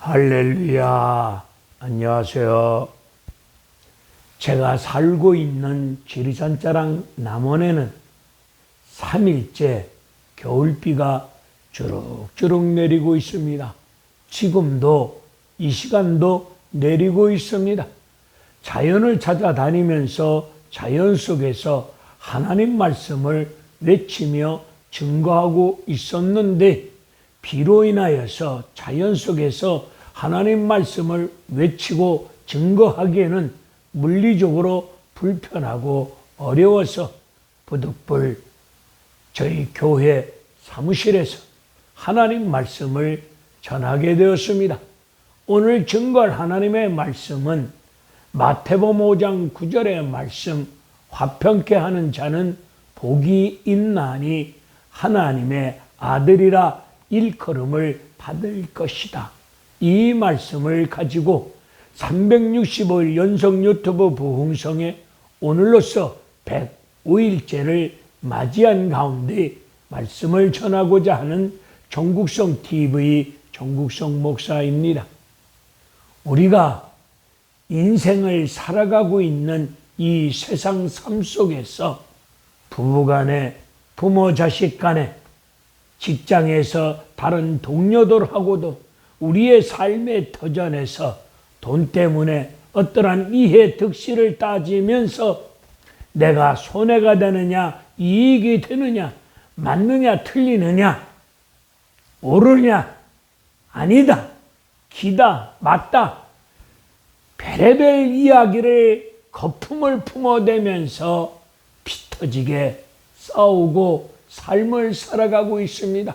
할렐루야. 안녕하세요. 제가 살고 있는 지리산자랑 남원에는 3일째 겨울비가 주룩주룩 내리고 있습니다. 지금도 이 시간도 내리고 있습니다. 자연을 찾아다니면서 자연 속에서 하나님 말씀을 외치며 증거하고 있었는데, 비로 인하여서 자연 속에서 하나님 말씀을 외치고 증거하기에는 물리적으로 불편하고 어려워서 부득불 저희 교회 사무실에서 하나님 말씀을 전하게 되었습니다. 오늘 증거할 하나님의 말씀은 마태복음 5장 9절의 말씀, 화평케 하는 자는 복이 있나니 하나님의 아들이라 일컬음을 받을 것이다. 이 말씀을 가지고 365일 연속 유튜브 부흥성에 오늘로써 105일째를 맞이한 가운데 말씀을 전하고자 하는 종국성 TV 종국성 목사입니다. 우리가 인생을 살아가고 있는 이 세상 삶 속에서 부부간에, 부모 자식 간에, 직장에서 다른 동료들하고도 우리의 삶의 터전에서 돈 때문에 어떠한 이해 득실을 따지면서 내가 손해가 되느냐, 이익이 되느냐, 맞느냐, 틀리느냐, 옳으냐, 아니다, 기다, 맞다, 별의별 이야기를 거품을 품어대면서 피터지게 싸우고 삶을 살아가고 있습니다.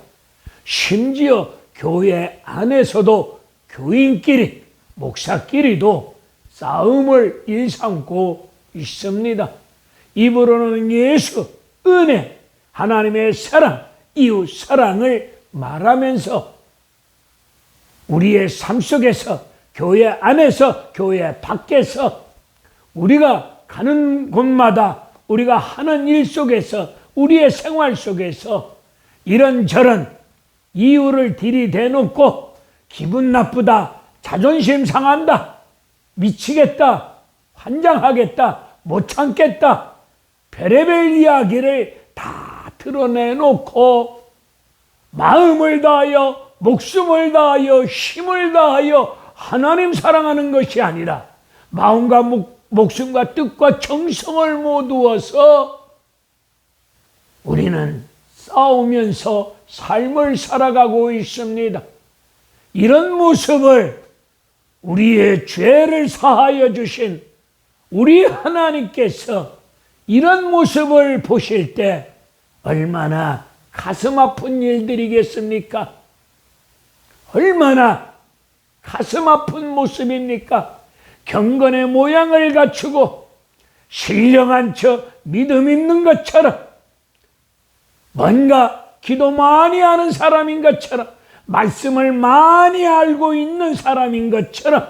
심지어 교회 안에서도 교인끼리, 목사끼리도 싸움을 일삼고 있습니다. 입으로는 예수, 은혜, 하나님의 사랑, 이웃 사랑을 말하면서 우리의 삶 속에서, 교회 안에서, 교회 밖에서, 우리가 가는 곳마다, 우리가 하는 일 속에서, 우리의 생활 속에서 이런저런 이유를 들이대놓고 기분 나쁘다, 자존심 상한다, 미치겠다, 환장하겠다, 못 참겠다, 별의별 이야기를 다 드러내놓고 마음을 다하여, 목숨을 다하여, 힘을 다하여 하나님 사랑하는 것이 아니라 마음과 목숨과 뜻과 정성을 모두어서 우리는 싸우면서 삶을 살아가고 있습니다. 이런 모습을 우리의 죄를 사하여 주신 우리 하나님께서 이런 모습을 보실 때 얼마나 가슴 아픈 일들이겠습니까? 얼마나 가슴 아픈 모습입니까? 경건의 모양을 갖추고 신령한 척 믿음 있는 것처럼, 뭔가 기도 많이 하는 사람인 것처럼, 말씀을 많이 알고 있는 사람인 것처럼,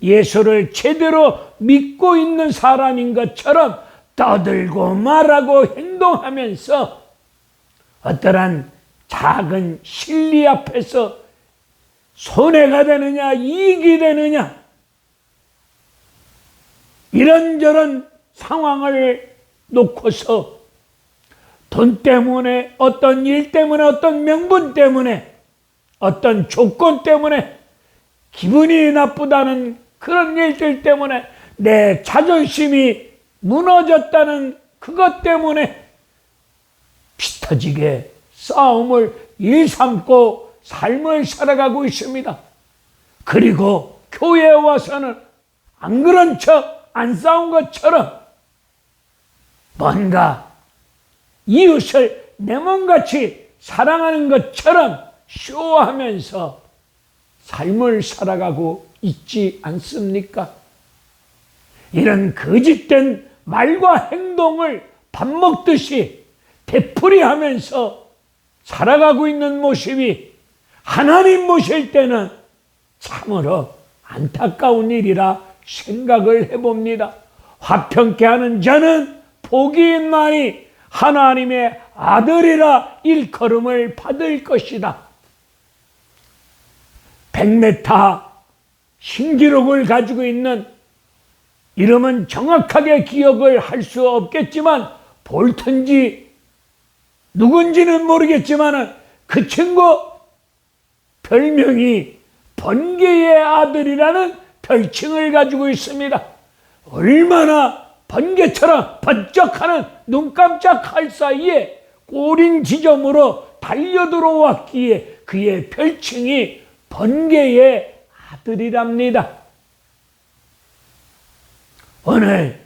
예수를 제대로 믿고 있는 사람인 것처럼 떠들고 말하고 행동하면서 어떠한 작은 진리 앞에서 손해가 되느냐, 이익이 되느냐, 이런저런 상황을 놓고서 돈 때문에, 어떤 일 때문에, 어떤 명분 때문에, 어떤 조건 때문에, 기분이 나쁘다는 그런 일들 때문에, 내 자존심이 무너졌다는 그것 때문에 피 터지게 싸움을 일삼고 삶을 살아가고 있습니다. 그리고 교회에 와서는 안 그런 척, 안 싸운 것처럼 뭔가 이웃을 내 몸같이 사랑하는 것처럼 쇼하면서 삶을 살아가고 있지 않습니까? 이런 거짓된 말과 행동을 밥 먹듯이 되풀이하면서 살아가고 있는 모습이 하나님 모실 때는 참으로 안타까운 일이라 생각을 해봅니다. 화평케 하는 자는 복이 있나니 하나님의 아들이라 일컬음을 받을 것이다. 100m 신기록을 가지고 있는, 이름은 정확하게 기억을 할 수 없겠지만 볼튼지 누군지는 모르겠지만 그 친구 별명이 번개의 아들이라는 별칭을 가지고 있습니다. 얼마나 번개처럼 번쩍하는 눈 깜짝할 사이에 꼬린 지점으로 달려들어왔기에 그의 별칭이 번개의 아들이랍니다. 오늘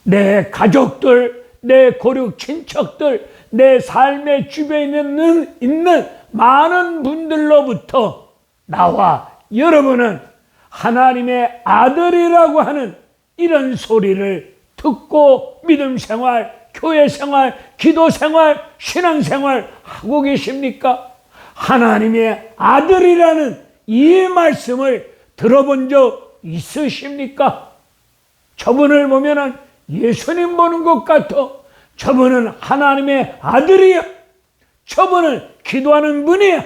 내 가족들, 내 고륙 친척들, 내 삶의 주변에 있는 많은 분들로부터 나와 여러분은 하나님의 아들이라고 하는 이런 소리를 듣고 믿음 생활, 교회 생활, 기도 생활, 신앙 생활 하고 계십니까? 하나님의 아들이라는 이 말씀을 들어본 적 있으십니까? 저분을 보면은 예수님 보는 것 같아. 저분은 하나님의 아들이야. 저분은 기도하는 분이야.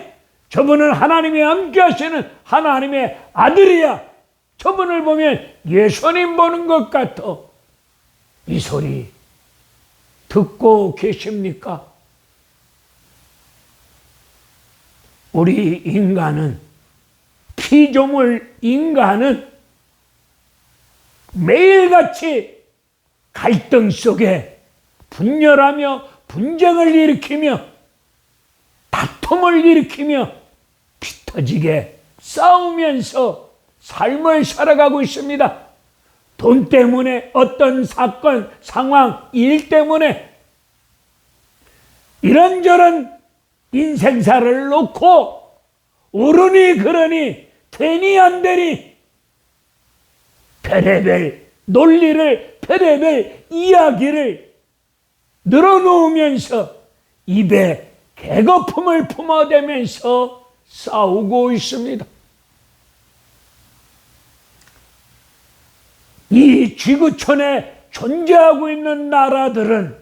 저분은 하나님이 함께 하시는 하나님의 아들이야. 저분을 보면 예수님 보는 것 같아. 이 소리 듣고 계십니까? 우리 인간은, 피조물 인간은 매일같이 갈등 속에 분열하며 분쟁을 일으키며 다툼을 일으키며 피 터지게 싸우면서 삶을 살아가고 있습니다. 돈 때문에, 어떤 사건, 상황, 일 때문에 이런저런 인생사를 놓고 오르니 그러니 되니 안 되니 별의별 논리를, 별의별 이야기를 늘어놓으면서 입에 개거품을 품어대면서 싸우고 있습니다. 이 지구촌에 존재하고 있는 나라들은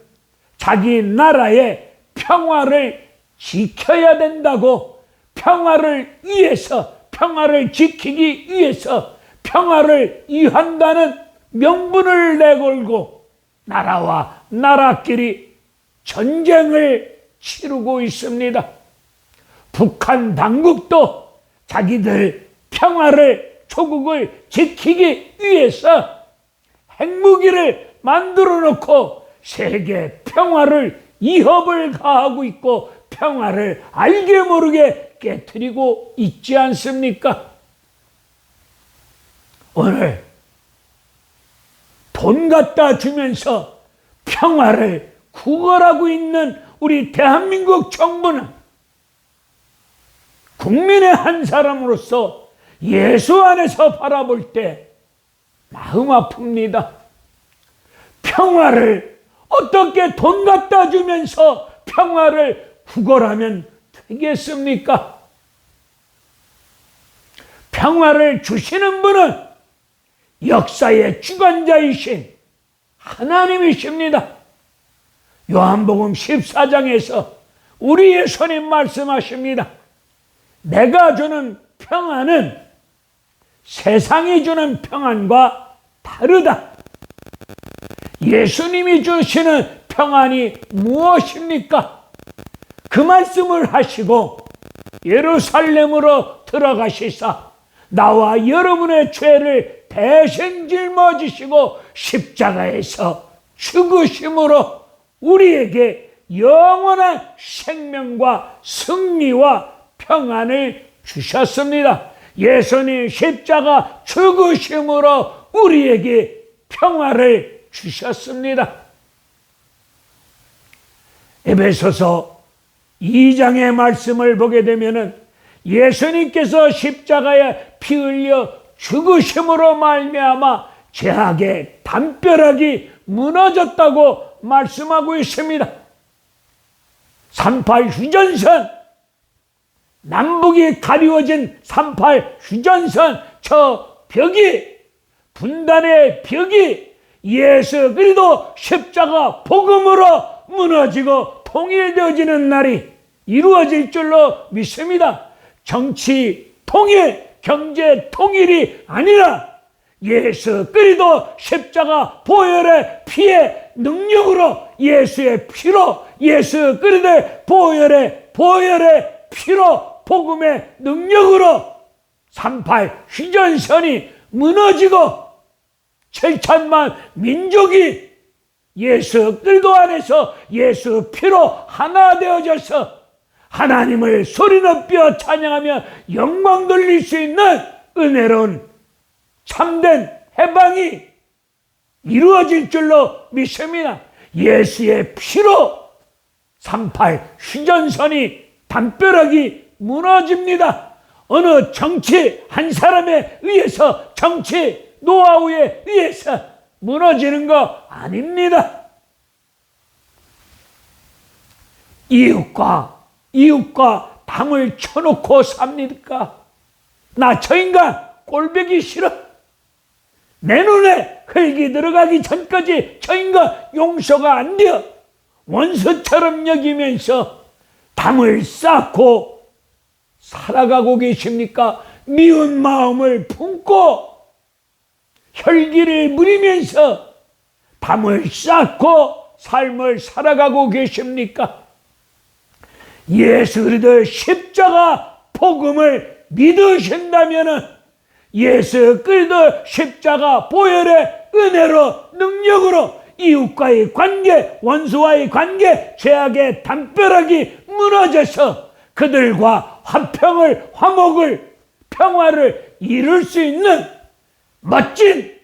자기 나라의 평화를 지켜야 된다고, 평화를 위해서, 평화를 지키기 위해서 평화를 이한다는 명분을 내걸고 나라와 나라끼리 전쟁을 치르고 있습니다. 북한 당국도 자기들 평화를, 조국을 지키기 위해서 핵무기를 만들어 놓고 세계 평화를 위협을 가하고 있고 평화를 알게 모르게 깨트리고 있지 않습니까? 오늘 돈 갖다 주면서 평화를 구걸하고 있는 우리 대한민국 정부는 국민의 한 사람으로서 예수 안에서 바라볼 때 마음 아픕니다. 평화를 어떻게 돈 갖다 주면서 평화를 구걸하면 되겠습니까? 평화를 주시는 분은 역사의 주관자이신 하나님이십니다. 요한복음 14장에서 우리 예수님 말씀하십니다. 내가 주는 평안은 세상이 주는 평안과 다르다. 예수님이 주시는 평안이 무엇입니까? 그 말씀을 하시고 예루살렘으로 들어가시사 나와 여러분의 죄를 대신 짊어지시고 십자가에서 죽으심으로 우리에게 영원한 생명과 승리와 평안을 주셨습니다. 예수님 십자가 죽으심으로 우리에게 평화를 주셨습니다. 에베소서 2장의 말씀을 보게 되면은 예수님께서 십자가에 피 흘려 죽으심으로 말미암아 죄악의 담벼락이 무너졌다고 말씀하고 있습니다. 38 휴전선, 남북이 가리워진 38 휴전선, 저 벽이, 분단의 벽이 예수 그리스도 십자가 복음으로 무너지고 통일되어지는 날이 이루어질 줄로 믿습니다. 정치, 통일, 경제 통일이 아니라 예수 그리스도 십자가 보혈의 피의 능력으로, 예수의 피로, 예수 그리스도의 보혈의 피로, 복음의 능력으로 38 휴전선이 무너지고 7천만 민족이 예수 그리스도 안에서 예수 피로 하나 되어져서 하나님을 소리높여 찬양하며 영광 돌릴 수 있는 은혜로운 참된 해방이 이루어질 줄로 믿습니다. 예수의 피로 38 휴전선이 담벼락이 무너집니다. 어느 정치 한 사람에 의해서, 정치 노하우에 의해서 무너지는 거 아닙니다. 이웃과 담을 쳐놓고 삽니까? 나 저 인간 꼴보기 싫어. 내 눈에 흙이 들어가기 전까지 저 인간 용서가 안 돼요. 원수처럼 여기면서 담을 쌓고 살아가고 계십니까? 미운 마음을 품고 혈기를 부리면서 담을 쌓고 삶을 살아가고 계십니까? 예수 그리스도의 십자가 복음을 믿으신다면 예수 그리스도 십자가 보혈의 은혜로, 능력으로 이웃과의 관계, 원수와의 관계, 죄악의 담벼락이 무너져서 그들과 화평을, 화목을, 평화를 이룰 수 있는 멋진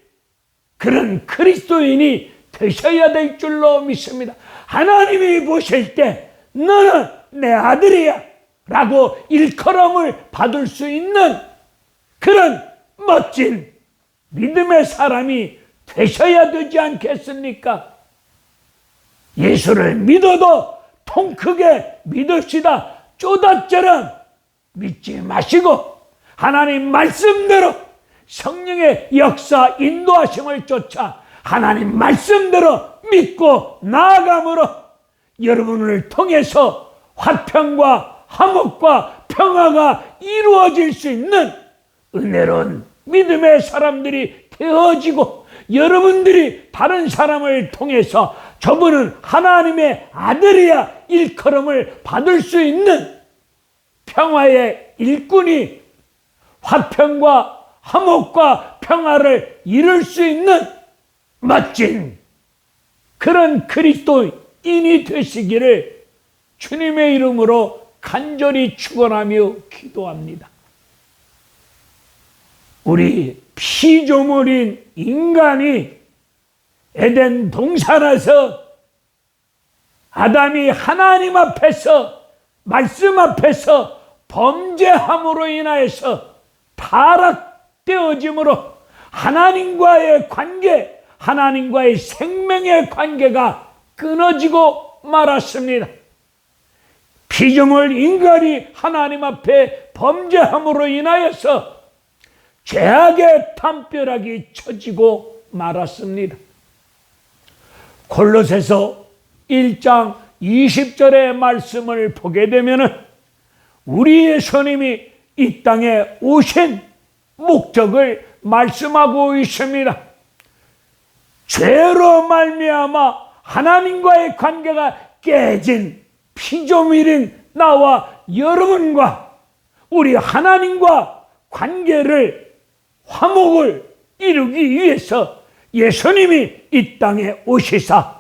그런 그리스도인이 되셔야 될 줄로 믿습니다. 하나님이 보실 때 너는 내 아들이야 라고 일컬음을 받을 수 있는 그런 멋진 믿음의 사람이 되셔야 되지 않겠습니까? 예수를 믿어도 통 크게 믿읍시다. 쪼다처럼 믿지 마시고 하나님 말씀대로 성령의 역사 인도하심을 쫓아 하나님 말씀대로 믿고 나아감으로 여러분을 통해서 화평과 화목과 평화가 이루어질 수 있는 은혜로운 믿음의 사람들이 되어지고, 여러분들이 다른 사람을 통해서 저분은 하나님의 아들이야 일컬음을 받을 수 있는 평화의 일꾼이, 화평과 화목과 평화를 이룰 수 있는 멋진 그런 그리스도인이 되시기를 주님의 이름으로 간절히 축원하며 기도합니다. 우리 피조물인 인간이 에덴 동산에서 아담이 하나님 앞에서, 말씀 앞에서 범죄함으로 인하여서 타락되어짐으로 하나님과의 관계, 하나님과의 생명의 관계가 끊어지고 말았습니다. 피조물 인간이 하나님 앞에 범죄함으로 인하여서 죄악의 담벼락이 쳐지고 말았습니다. 골로새서 1장 20절의 말씀을 보게 되면 우리 예수님이 이 땅에 오신 목적을 말씀하고 있습니다. 죄로 말미암아 하나님과의 관계가 깨진 피조물인 나와 여러분과 우리 하나님과 관계를, 화목을 이루기 위해서 예수님이 이 땅에 오시사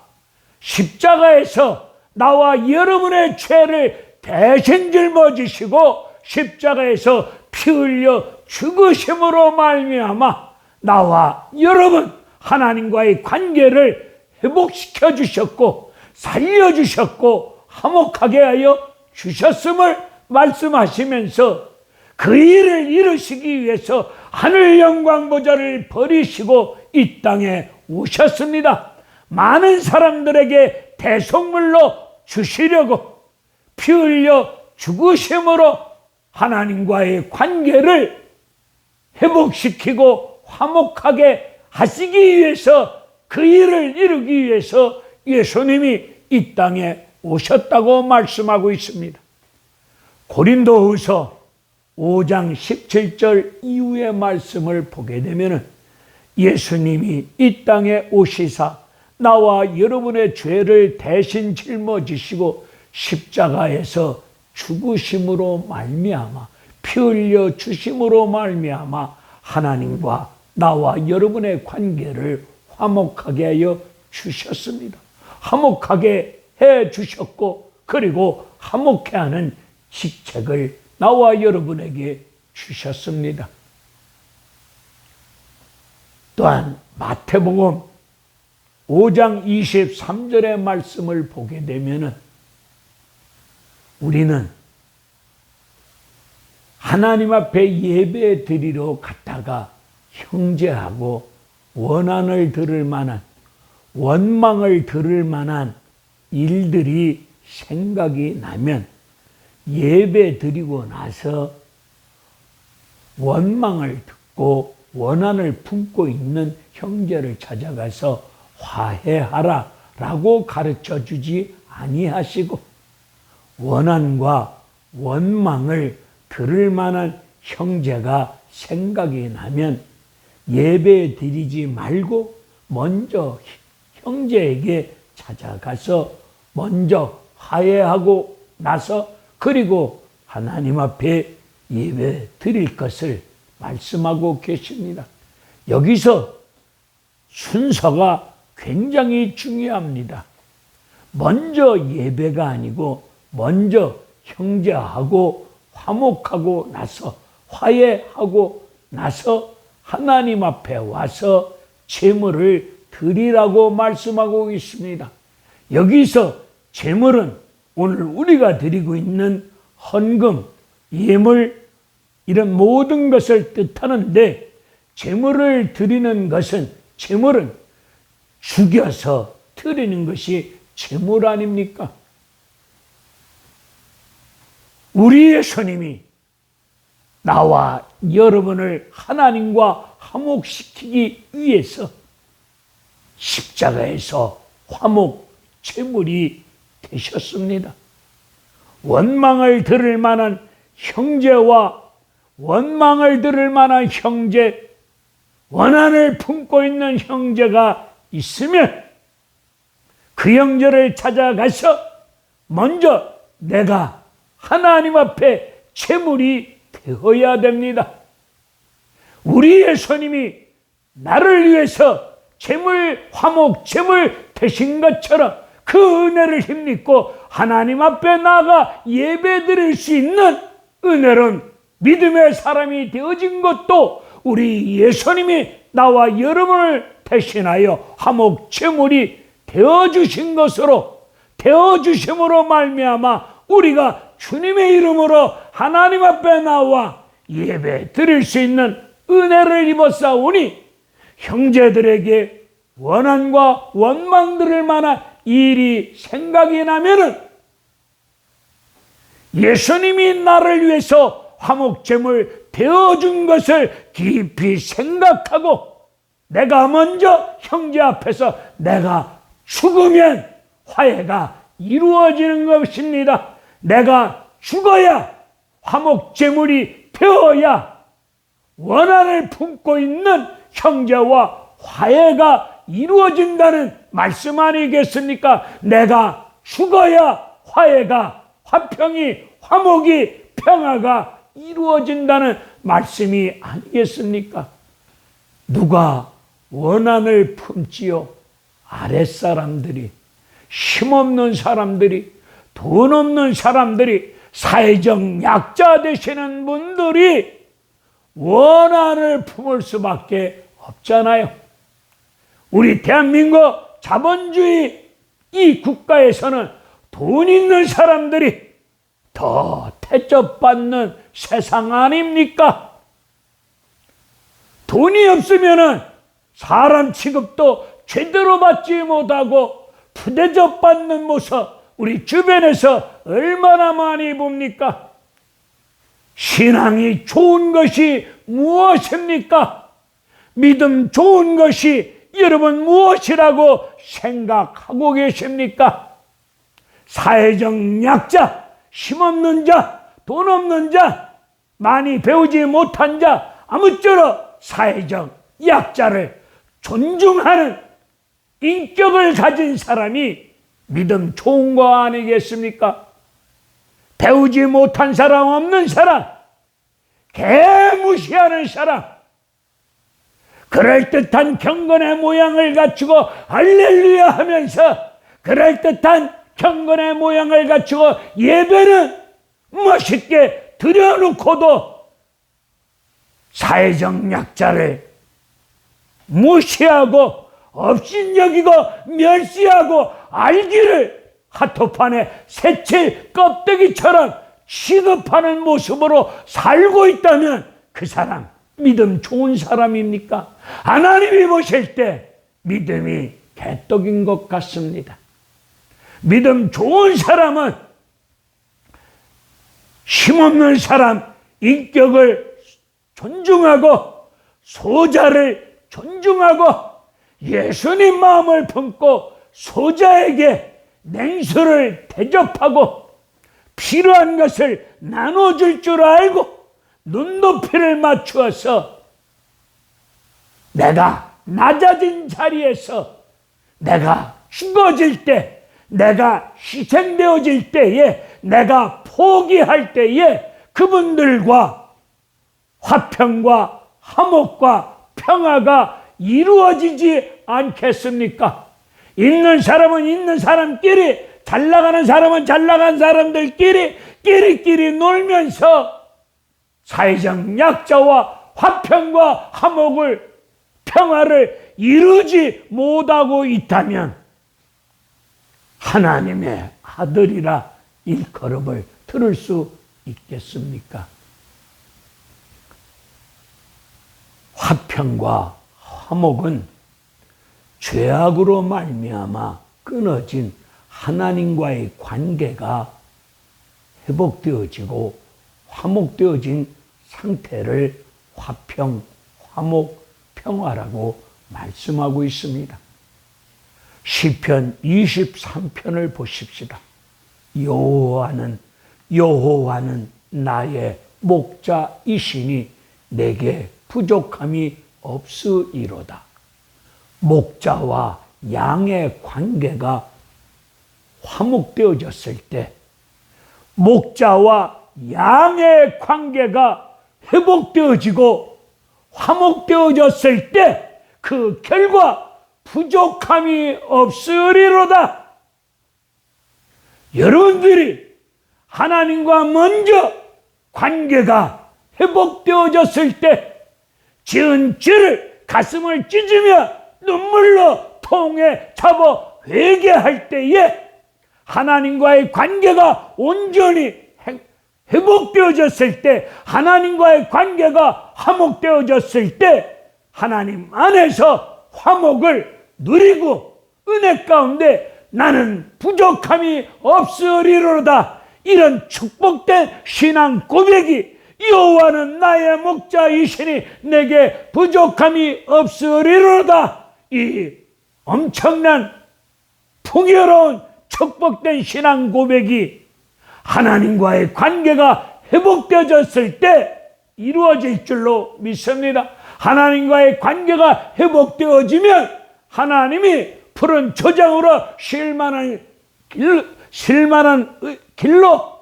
십자가에서 나와 여러분의 죄를 대신 짊어지시고 십자가에서 피 흘려 죽으심으로 말미암아 나와 여러분 하나님과의 관계를 회복시켜 주셨고 살려주셨고 화목하게 하여 주셨음을 말씀하시면서 그 일을 이루시기 위해서 하늘 영광 보좌를 버리시고 이 땅에 오셨습니다. 많은 사람들에게 대속물로 주시려고 피 흘려 죽으심으로 하나님과의 관계를 회복시키고 화목하게 하시기 위해서, 그 일을 이루기 위해서 예수님이 이 땅에 오셨다고 말씀하고 있습니다. 고린도후서 5장 17절 이후의 말씀을 보게 되면 예수님이 이 땅에 오시사 나와 여러분의 죄를 대신 짊어지시고 십자가에서 죽으심으로 말미암아 피 흘려 주심으로 말미암아 하나님과 나와 여러분의 관계를 화목하게 하여 주셨습니다. 화목하게 해 주셨고 그리고 화목해 하는 직책을 나와 여러분에게 주셨습니다. 또한 마태복음 5장 23절의 말씀을 보게 되면 우리는 하나님 앞에 예배 드리러 갔다가 형제하고 원한을 들을 만한, 원망을 들을 만한 일들이 생각이 나면 예배 드리고 나서 원망을 듣고 원한을 품고 있는 형제를 찾아가서 화해하라 라고 가르쳐 주지 아니하시고 원한과 원망을 들을 만한 형제가 생각이 나면 예배 드리지 말고 먼저 형제에게 찾아가서 먼저 화해하고 나서 그리고 하나님 앞에 예배 드릴 것을 말씀하고 계십니다. 여기서 순서가 굉장히 중요합니다. 먼저 예배가 아니고 먼저 형제하고 화목하고 나서 화해하고 나서 하나님 앞에 와서 제물을 드리라고 말씀하고 있습니다. 여기서 제물은 오늘 우리가 드리고 있는 헌금, 예물 이런 모든 것을 뜻하는데 제물을 드리는 것은 제물은 죽여서 드리는 것이 제물 아닙니까? 우리의 예수님이 나와 여러분을 하나님과 화목시키기 위해서 십자가에서 화목 제물이 되셨습니다. 원망을 들을 만한 형제와 원망을 들을 만한 형제, 원한을 품고 있는 형제가 있으면 그 형제를 찾아가서 먼저 내가 하나님 앞에 제물이 되어야 됩니다. 우리 예수님이 나를 위해서 제물, 화목, 제물 되신 것처럼 그 은혜를 힘입고 하나님 앞에 나아가 예배 드릴 수 있는 은혜로운 믿음의 사람이 되어진 것도 우리 예수님이 나와 여러분을 대신하여 화목 제물이 되어주신 것으로 되어주심으로 말미암아 우리가 주님의 이름으로 하나님 앞에 나와 예배 드릴 수 있는 은혜를 입었사오니 형제들에게 원한과 원망 들을 만한 일이 생각이 나면은 예수님이 나를 위해서 화목제물 되어준 것을 깊이 생각하고 내가 먼저 형제 앞에서 내가 죽으면 화해가 이루어지는 것입니다. 내가 죽어야 화목제물이 되어야 원한을 품고 있는 형제와 화해가 이루어진다는 말씀 아니겠습니까? 내가 죽어야 화해가, 화평이, 화목이, 평화가 이루어진다는 말씀이 아니겠습니까? 누가 원한을 품지요? 아랫사람들이, 힘없는 사람들이, 돈 없는 사람들이, 사회적 약자 되시는 분들이 원한을 품을 수밖에 없잖아요. 우리 대한민국 자본주의 이 국가에서는 돈 있는 사람들이 더 대접받는 세상 아닙니까? 돈이 없으면 사람 취급도 제대로 받지 못하고 부대접받는 모습 우리 주변에서 얼마나 많이 봅니까? 신앙이 좋은 것이 무엇입니까? 믿음 좋은 것이 여러분 무엇이라고 생각하고 계십니까? 사회적 약자, 힘없는 자, 돈 없는 자, 많이 배우지 못한 자, 아무쪼록 사회적 약자를 존중하는 인격을 가진 사람이 믿음 좋은 거 아니겠습니까? 배우지 못한 사람, 없는 사람, 개무시하는 사람, 그럴듯한 경건의 모양을 갖추고 할렐루야 하면서 그럴듯한 경건의 모양을 갖추고 예배는 멋있게 드려놓고도 사회적 약자를 무시하고 업신여기고 멸시하고 알기를 하토판에 새칠 껍데기처럼 취급하는 모습으로 살고 있다면 그 사람 믿음 좋은 사람입니까? 하나님이 보실 때 믿음이 개떡인 것 같습니다. 믿음 좋은 사람은 힘없는 사람 인격을 존중하고 소자를 존중하고 예수님 마음을 품고 소자에게 냉수를 대접하고 필요한 것을 나눠줄 줄 알고 눈높이를 맞추어서 내가 낮아진 자리에서 내가 죽어질 때, 내가 희생되어질 때에, 내가 포기할 때에 그분들과 화평과 화목과 평화가 이루어지지 않겠습니까? 있는 사람은 있는 사람끼리, 잘 나가는 사람은 잘 나간 사람들끼리 끼리끼리 놀면서 사회적 약자와 화평과 화목을, 평화를 이루지 못하고 있다면 하나님의 아들이라 일컬음을 들을 수 있겠습니까? 화평과 화목은 죄악으로 말미암아 끊어진 하나님과의 관계가 회복되어지고 화목되어진 상태를 화평, 화목, 평화라고 말씀하고 있습니다. 시편 23편을 보십시다. 여호와는 나의 목자이시니 내게 부족함이 없으리로다. 목자와 양의 관계가 화목되어졌을 때, 목자와 양의 관계가 회복되어지고 화목되어졌을 때 그 결과 부족함이 없으리로다. 여러분들이 하나님과 먼저 관계가 회복되어졌을 때 지은 죄를 가슴을 찢으며 눈물로 통에 잡아 회개할 때에 하나님과의 관계가 온전히 회복되어졌을 때, 하나님과의 관계가 화목되어졌을 때 하나님 안에서 화목을 누리고 은혜 가운데 나는 부족함이 없으리로다. 이런 축복된 신앙 고백이 여호와는 나의 목자이시니 내게 부족함이 없으리로다. 이 엄청난 풍요로운 축복된 신앙 고백이 하나님과의 관계가 회복되어졌을 때 이루어질 줄로 믿습니다. 하나님과의 관계가 회복되어지면 하나님이 푸른 초장으로 실만한 길로,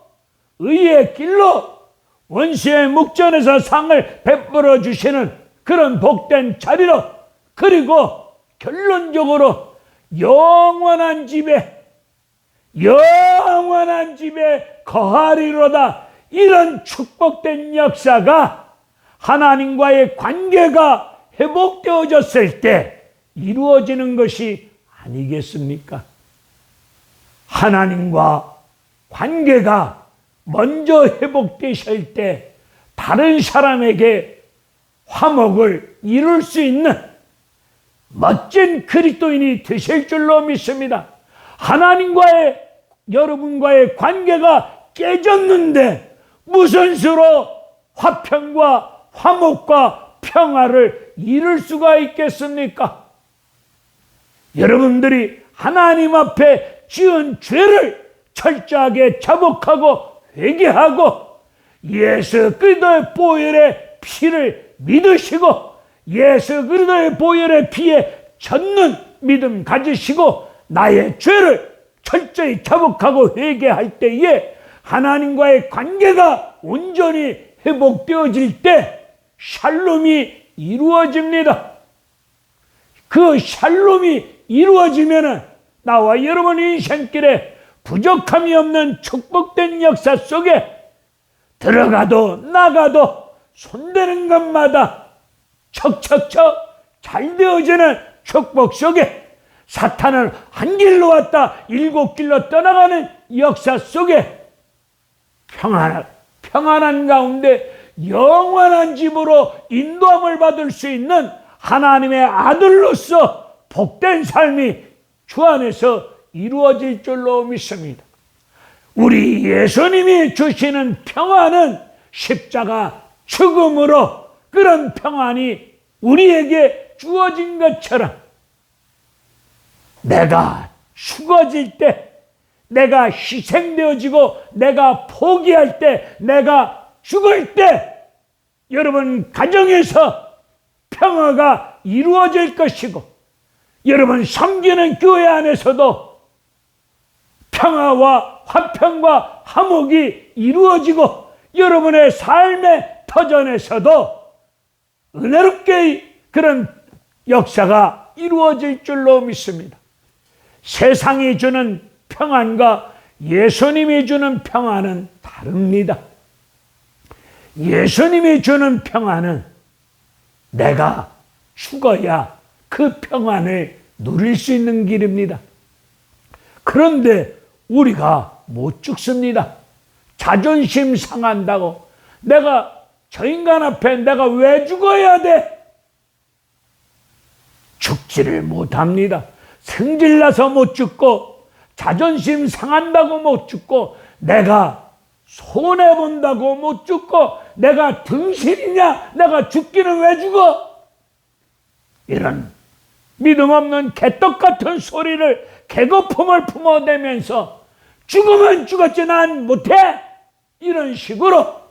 의의 길로 원수의 목전에서 상을 베풀어 주시는 그런 복된 자리로, 그리고 결론적으로 영원한 집에 거하리로다. 이런 축복된 역사가 하나님과의 관계가 회복되어졌을 때 이루어지는 것이 아니겠습니까? 하나님과 관계가 먼저 회복되실 때 다른 사람에게 화목을 이룰 수 있는 멋진 그리스도인이 되실 줄로 믿습니다. 하나님과의, 여러분과의 관계가 깨졌는데 무슨 수로 화평과 화목과 평화를 이룰 수가 있겠습니까? 여러분들이 하나님 앞에 지은 죄를 철저하게 자복하고 회개하고 예수 그리스도의 보혈의 피를 믿으시고 예수 그리스도의 보혈의 피에 젖는 믿음 가지시고 나의 죄를 철저히 자복하고 회개할 때에 하나님과의 관계가 온전히 회복되어질 때 샬롬이 이루어집니다. 그 샬롬이 이루어지면은 나와 여러분 인생길에 부족함이 없는 축복된 역사 속에 들어가도 나가도 손대는 것마다 척척척 잘 되어지는 축복 속에 사탄은 한 길로 왔다 7길로 떠나가는 역사 속에 평안한 가운데 영원한 집으로 인도함을 받을 수 있는 하나님의 아들로서 복된 삶이 주 안에서 이루어질 줄로 믿습니다. 우리 예수님이 주시는 평안은 십자가 죽음으로 그런 평안이 우리에게 주어진 것처럼 내가 죽어질 때, 내가 희생되어지고 내가 포기할 때, 내가 죽을 때 여러분 가정에서 평화가 이루어질 것이고 여러분 섬기는 교회 안에서도 평화와 화평과 화목이 이루어지고 여러분의 삶의 터전에서도 은혜롭게 그런 역사가 이루어질 줄로 믿습니다. 세상이 주는 평안과 예수님이 주는 평안은 다릅니다. 예수님이 주는 평안은 내가 죽어야 그 평안을 누릴 수 있는 길입니다. 그런데 우리가 못 죽습니다. 자존심 상한다고 내가 저 인간 앞에 내가 왜 죽어야 돼? 죽지를 못합니다. 성질나서 못 죽고 자존심 상한다고 못 죽고 내가 손해본다고 못 죽고 내가 등신이냐? 내가 죽기는 왜 죽어? 이런 믿음 없는 개떡 같은 소리를 개거품을 품어대면서 죽으면 죽었지 난 못해? 이런 식으로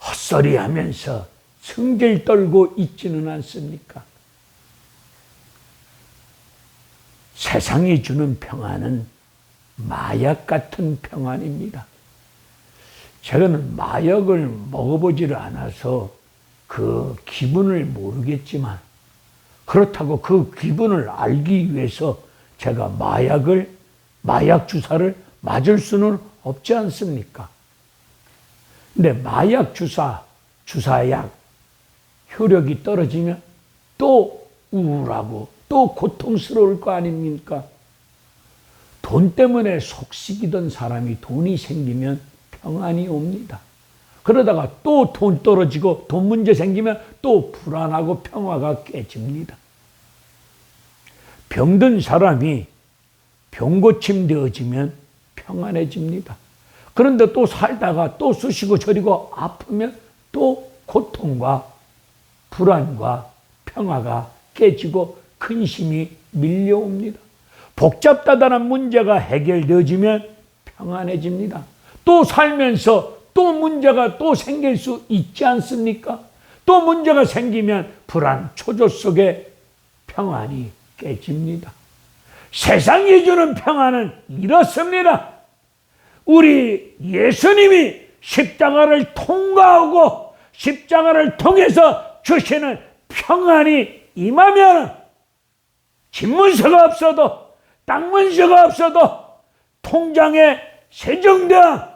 헛소리하면서 성질 떨고 있지는 않습니까? 세상이 주는 평안은 마약 같은 평안입니다. 저는 마약을 먹어보지를 않아서 그 기분을 모르겠지만 그렇다고 그 기분을 알기 위해서 제가 마약 주사를 맞을 수는 없지 않습니까? 근데 마약 주사약 효력이 떨어지면 또 우울하고 또 고통스러울 거 아닙니까? 돈 때문에 속썩이던 사람이 돈이 생기면 평안이 옵니다. 그러다가 또 돈 떨어지고 돈 문제 생기면 또 불안하고 평화가 깨집니다. 병든 사람이 병고침 되어지면 평안해집니다. 그런데 또 살다가 또 쑤시고 저리고 아프면 또 고통과 불안과 평화가 깨지고 근심이 밀려옵니다. 복잡다단한 문제가 해결되어지면 평안해집니다. 또 살면서 또 문제가 또 생길 수 있지 않습니까? 또 문제가 생기면 불안, 초조 속에 평안이 깨집니다. 세상이 주는 평안은 이렇습니다. 우리 예수님이 십자가를 통과하고 십자가를 통해서 주시는 평안이 임하면 집문서가 없어도 땅문서가 없어도 통장에 세종대왕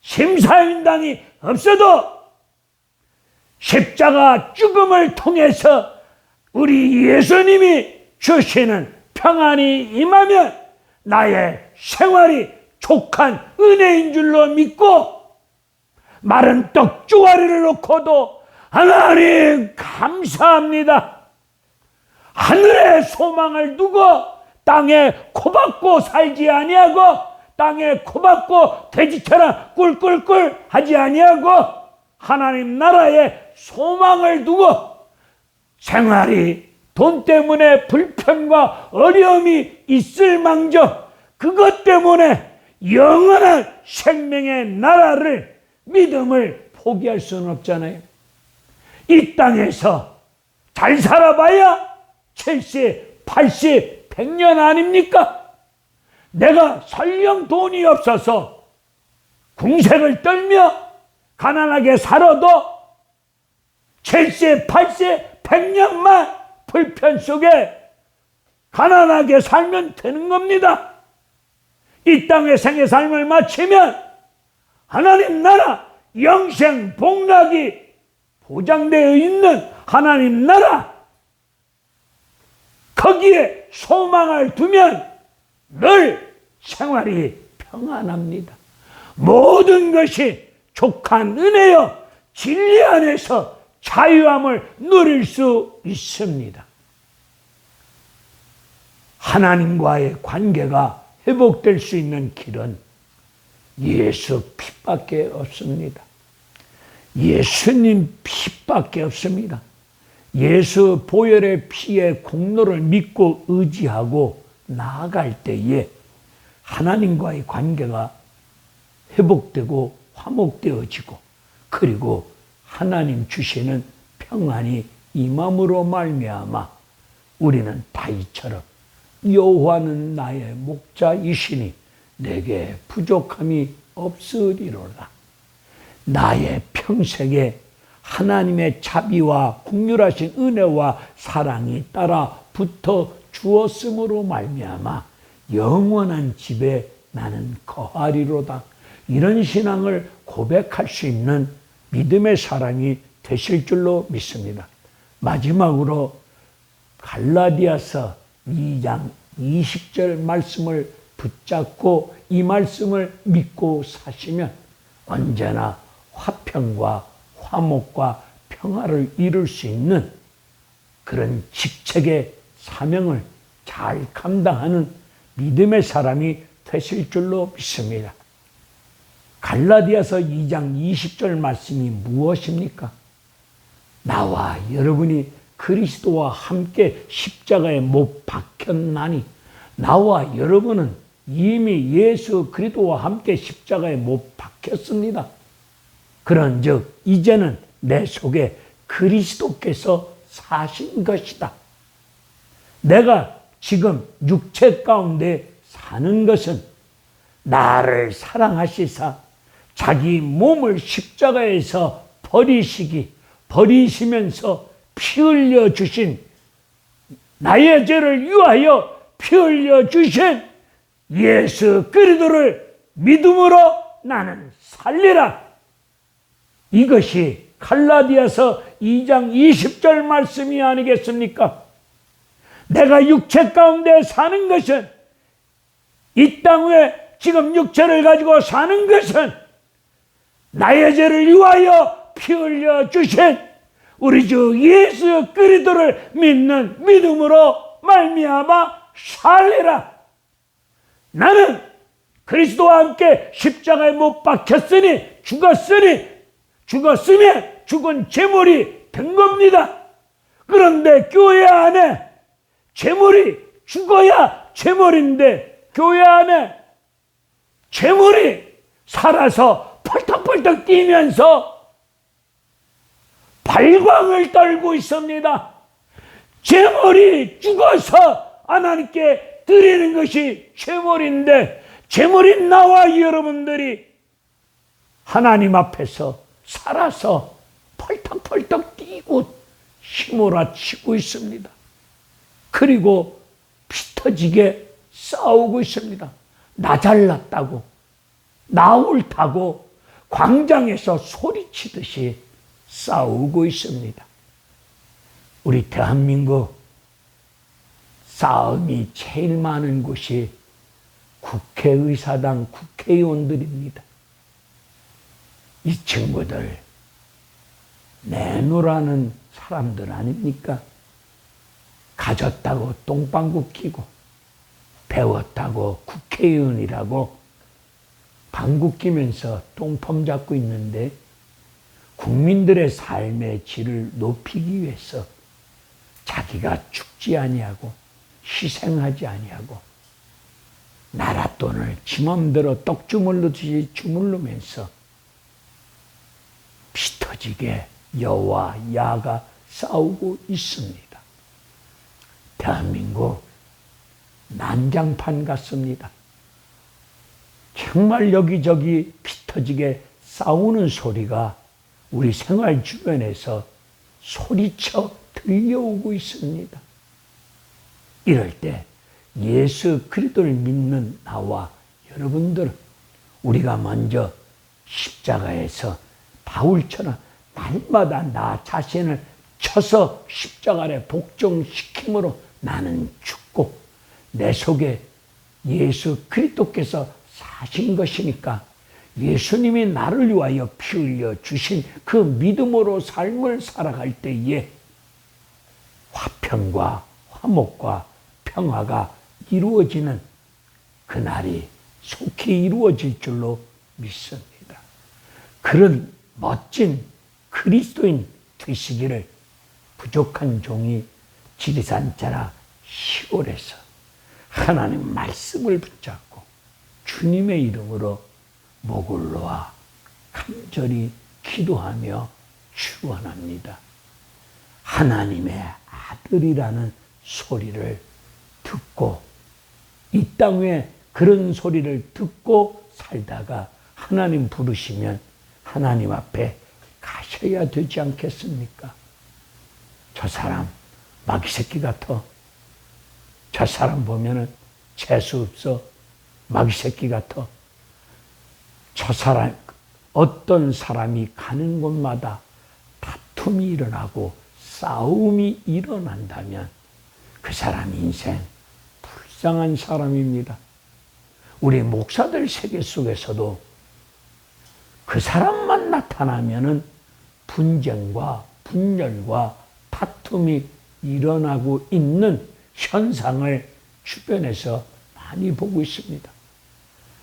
심사위원장이 없어도 십자가 죽음을 통해서 우리 예수님이 주시는 평안이 임하면 나의 생활이 족한 은혜인 줄로 믿고 마른 떡 쪼가리를 놓고도 하나님 감사합니다. 하늘의 소망을 두고 땅에 코박고 살지 아니하고 땅에 코박고 돼지처럼 꿀꿀꿀 하지 아니하고 하나님 나라에 소망을 두고 생활이 돈 때문에 불편과 어려움이 있을 망정 그것 때문에 영원한 생명의 나라를 믿음을 포기할 수는 없잖아요. 이 땅에서 잘 살아봐야 70, 80, 100년 아닙니까? 내가 설령 돈이 없어서 궁색을 떨며 가난하게 살아도 70, 80, 100년만 불편 속에 가난하게 살면 되는 겁니다. 이 땅의 생애 삶을 마치면 하나님 나라 영생 복락이 보장되어 있는 하나님 나라, 거기에 소망을 두면 늘 생활이 평안합니다. 모든 것이 족한 은혜여 진리 안에서 자유함을 누릴 수 있습니다. 하나님과의 관계가 회복될 수 있는 길은 예수 피밖에 없습니다. 예수님 피밖에 없습니다. 예수 보혈의 피의 공로를 믿고 의지하고 나아갈 때에 하나님과의 관계가 회복되고 화목되어지고, 그리고 하나님 주시는 평안이 임함으로 말미암아 우리는 다윗처럼 여호와는 나의 목자이시니 내게 부족함이 없으리로다. 나의 평생에 하나님의 자비와 긍휼하신 은혜와 사랑이 따라 붙어 주었으므로 말미암아 영원한 집에 나는 거하리로다. 이런 신앙을 고백할 수 있는 믿음의 사람이 되실 줄로 믿습니다. 마지막으로 갈라디아서 2장 20절 말씀을 붙잡고 이 말씀을 믿고 사시면 언제나 화평과 화목과 평화를 이룰 수 있는 그런 직책의 사명을 잘 감당하는 믿음의 사람이 되실 줄로 믿습니다. 갈라디아서 2장 20절 말씀이 무엇입니까? 나와 여러분이 그리스도와 함께 십자가에 못 박혔나니, 나와 여러분은 이미 예수 그리스도와 함께 십자가에 못 박혔습니다. 그런즉 이제는 내 속에 그리스도께서 사신 것이다. 내가 지금 육체 가운데 사는 것은 나를 사랑하시사 자기 몸을 십자가에서 버리시면서 피 흘려 주신, 나의 죄를 위하여 피 흘려 주신 예수 그리스도를 믿음으로 나는 살리라. 이것이 갈라디아서 2장 20절 말씀이 아니겠습니까? 내가 육체 가운데 사는 것은, 이 땅 위에 지금 육체를 가지고 사는 것은 나의 죄를 위하여 피 흘려 주신 우리 주 예수 그리스도를 믿는 믿음으로 말미암아 살리라. 나는 그리스도와 함께 십자가에 못 박혔으니 죽었으면 죽은 제물이 된 겁니다. 그런데 교회 안에 제물이 죽어야 제물인데, 교회 안에 제물이 살아서 펄떡펄떡 뛰면서 발광을 떨고 있습니다. 제물이 죽어서 하나님께 드리는 것이 제물인데, 제물인 나와 여러분들이 하나님 앞에서 살아서 펄떡펄떡 뛰고 휘몰아치고 있습니다. 그리고 피 터지게 싸우고 있습니다. 나 잘났다고, 나 옳다고 광장에서 소리치듯이 싸우고 있습니다. 우리 대한민국 싸움이 제일 많은 곳이 국회의사당 국회의원들입니다. 이 친구들 내놓으라는 사람들 아닙니까? 가졌다고 똥방구 끼고, 배웠다고 국회의원이라고 방구 끼면서 똥폼 잡고 있는데, 국민들의 삶의 질을 높이기 위해서 자기가 죽지 아니하고 희생하지 아니하고 나라 돈을 지 맘대로 떡 주물르듯이 주물르면서 아직에 여와 야가 싸우고 있습니다. 대한민국 난장판 같습니다. 정말 여기저기 피 터지게 싸우는 소리가 우리 생활 주변에서 소리쳐 들려오고 있습니다. 이럴 때 예수 그리스도를 믿는 나와 여러분들은 우리가 먼저 십자가에서 바울처럼 날마다 나 자신을 쳐서 십자가 아래 복종시킴으로 나는 죽고 내 속에 예수 그리스도께서 사신 것이니까 예수님이 나를 위하여 피 흘려 주신 그 믿음으로 삶을 살아갈 때에 화평과 화목과 평화가 이루어지는 그날이 속히 이루어질 줄로 믿습니다. 그런 멋진 그리스도인 되시기를 부족한 종이 지리산 자라 시골에서 하나님 말씀을 붙잡고 주님의 이름으로 목을 놓아 간절히 기도하며 축원합니다. 하나님의 아들이라는 소리를 듣고 이 땅에 그런 소리를 듣고 살다가 하나님 부르시면 하나님 앞에 가셔야 되지 않겠습니까? 저 사람 마귀새끼 같아. 저 사람 보면은 재수 없어. 마귀새끼 같아. 저 사람, 어떤 사람이 가는 곳마다 다툼이 일어나고 싸움이 일어난다면 그 사람 인생 불쌍한 사람입니다. 우리 목사들 세계 속에서도 그 사람만 나타나면은 분쟁과 분열과 다툼이 일어나고 있는 현상을 주변에서 많이 보고 있습니다.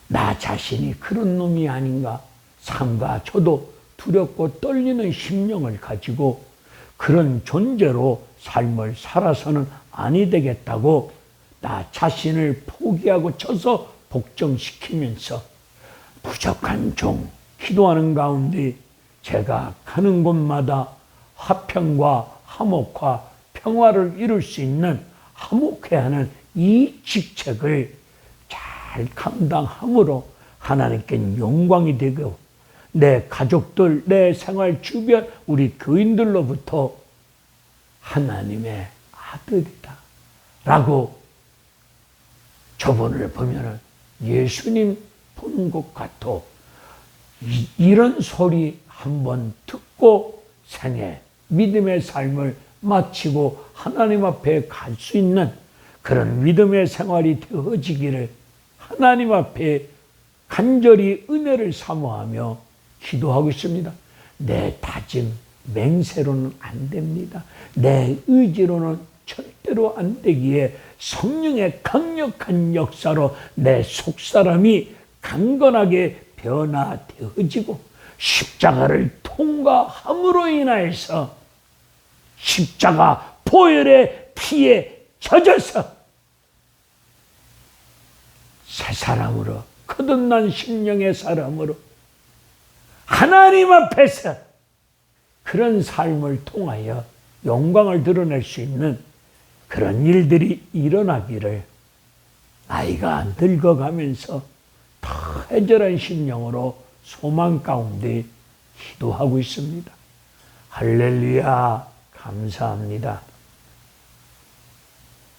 나 자신이 그런 놈이 아닌가? 삼가 저도 두렵고 떨리는 심령을 가지고 그런 존재로 삶을 살아서는 아니 되겠다고 나 자신을 포기하고 쳐서 복종시키면서 부족한 종 기도하는 가운데 제가 가는 곳마다 화평과 화목과 평화를 이룰 수 있는 화목해야 하는 이 직책을 잘 감당함으로 하나님께 영광이 되고 내 가족들, 내 생활 주변 우리 교인들로부터 하나님의 아들이다 라고 저분을 보면 예수님 보는 것 같아. 이런 소리 한번 듣고 생애 믿음의 삶을 마치고 하나님 앞에 갈 수 있는 그런 믿음의 생활이 되어지기를 하나님 앞에 간절히 은혜를 사모하며 기도하고 있습니다. 내 다짐, 맹세로는 안 됩니다. 내 의지로는 절대로 안 되기에 성령의 강력한 역사로 내 속사람이 강건하게 변화되어지고 십자가를 통과함으로 인하여서 십자가 보혈의 피에 젖어서 새 사람으로 거듭난 심령의 사람으로 하나님 앞에서 그런 삶을 통하여 영광을 드러낼 수 있는 그런 일들이 일어나기를 나이가 늙어가면서 더 애절한 심령으로 소망 가운데 기도하고 있습니다. 할렐루야, 감사합니다.